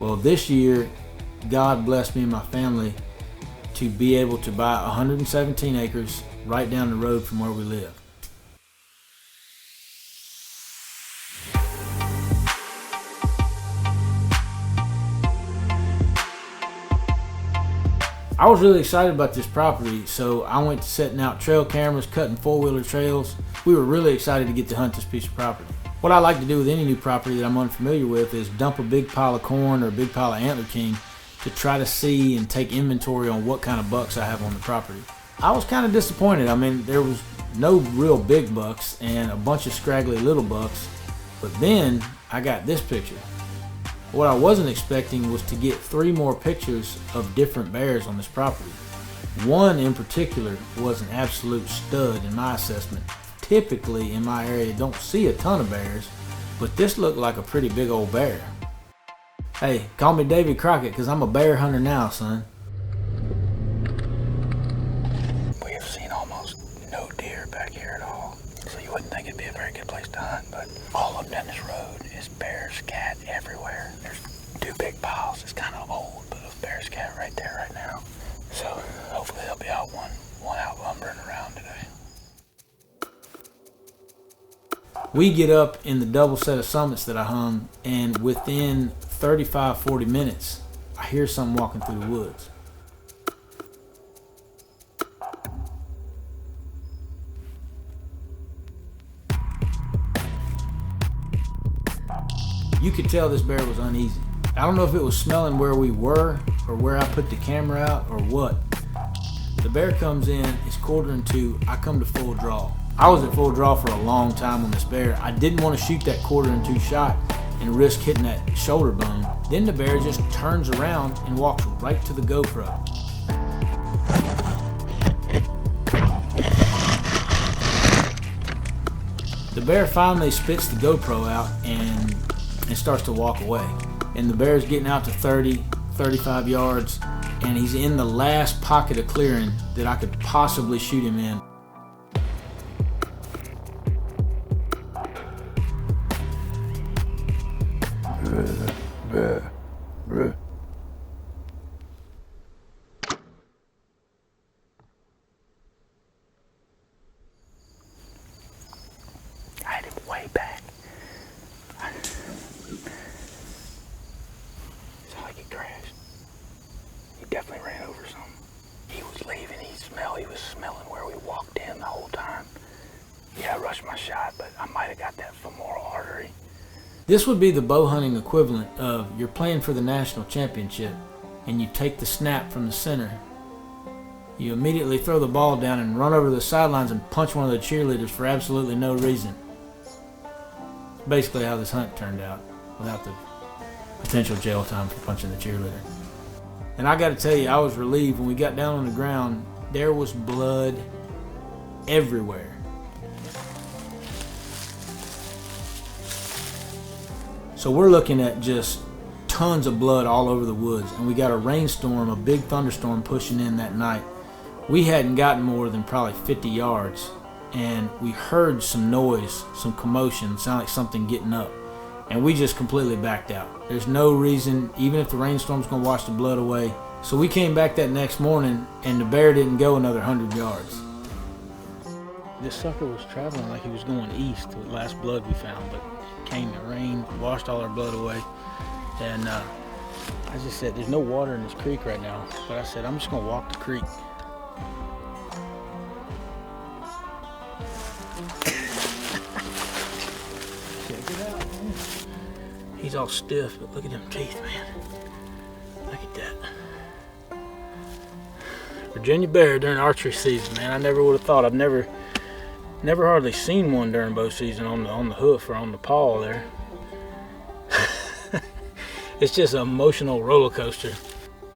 Well, this year, God blessed me and my family to be able to buy 117 acres right down the road from where we live. I was really excited about this property, so I went to setting out trail cameras, cutting four-wheeler trails. We were really excited to get to hunt this piece of property. What I like to do with any new property that I'm unfamiliar with is dump a big pile of corn or a big pile of antler king to try to see and take inventory on what kind of bucks I have on the property. I was kind of disappointed. I mean, there was no real big bucks and a bunch of scraggly little bucks, but then I got this picture. What I wasn't expecting was to get 3 more pictures of different bears on this property. One in particular was an absolute stud in my assessment. Typically in my area don't see a ton of bears, but this looked like a pretty big old bear. Hey, call me Davy Crockett because I'm a bear hunter now, son. We have seen almost no deer back here at all, so you wouldn't think it'd be a very good place to hunt, but all up down this road is bears, cat everywhere. There's 2 big piles. It's kind of old, but there's bears, cat right there right now. So hopefully there'll be out one out lumbering around today. We get up in the double set of summits that I hung, and within 35-40 minutes, I hear something walking through the woods. You could tell this bear was uneasy. I don't know if it was smelling where we were or where I put the camera out or what. The bear comes in, it's 1/4-2, I come to full draw. I was at full draw for a long time on this bear. I didn't want to shoot that 1/4-2 shot and risk hitting that shoulder bone. Then the bear just turns around and walks right to the GoPro. The bear finally spits the GoPro out and starts to walk away. And the bear's getting out to 30, 35 yards, and he's in the last pocket of clearing that I could possibly shoot him in. I had him way back. It's like he crashed. He definitely ran over something. He was leaving. He was smelling where we walked in the whole time. Yeah, I rushed my shot, but I might have got that femoral artery. This would be the bow hunting equivalent of you're playing for the national championship and you take the snap from the center. You immediately throw the ball down and run over the sidelines and punch one of the cheerleaders for absolutely no reason. Basically how this hunt turned out, without the potential jail time for punching the cheerleader. And I gotta tell you, I was relieved when we got down on the ground. There was blood everywhere. So we're looking at just tons of blood all over the woods, and we got a rainstorm, a big thunderstorm pushing in that night. We hadn't gotten more than probably 50 yards, and we heard some noise, some commotion, sound like something getting up, and we just completely backed out. There's no reason, even if the rainstorm's gonna wash the blood away. So we came back that next morning, and the bear didn't go another 100 yards. This sucker was traveling like he was going east, the last blood we found, but it came and rained, washed all our blood away. And I just said, there's no water in this creek right now, but I said, I'm just gonna walk the creek. Check it out, man. He's all stiff, but look at them teeth, man. Look at that. Virginia bear during archery season, man. I never would have thought. I've never hardly seen one during bow season on the hoof or on the paw there. It's just an emotional roller coaster.